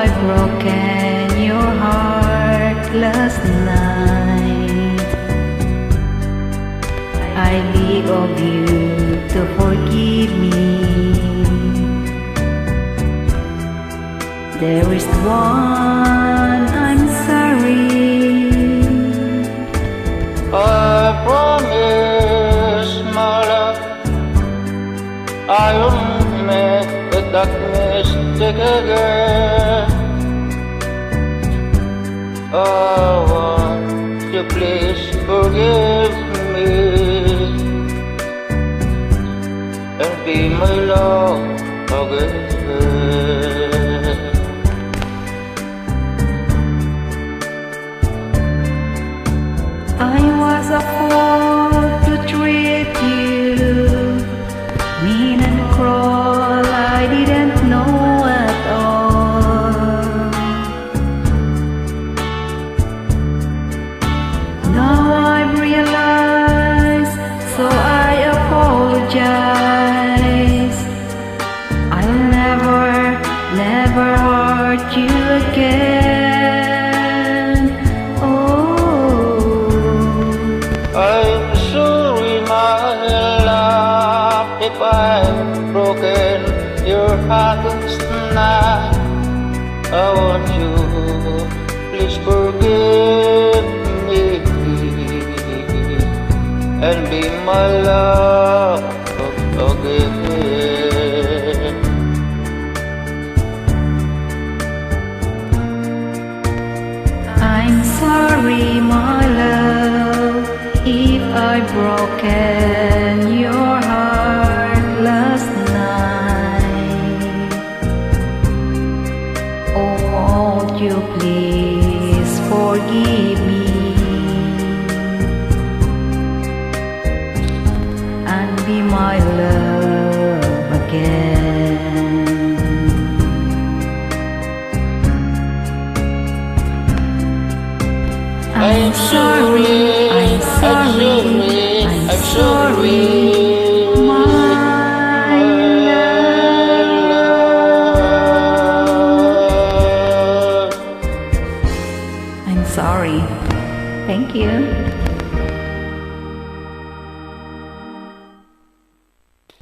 I broken your heart last night, I beg of you to forgive me. There is one I'm sorry. I promise, my love, I won't make that mistake again. I want you, please forgive me and be my love again. I was a fool to treat you mean and cruel, I didn't know at all. Now I've realized, so I apologize. I'll never hurt you again. I'm sorry, my love, if I've broken your heart tonight. I want you, please forgive me and be my love again. I'm sorry, my love, if I've broken your heart last night. Oh, won't you please forgive me and be my love again. I'm sorry, I'm sorry, I'm sorry, my love. I'm sorry. Thank you.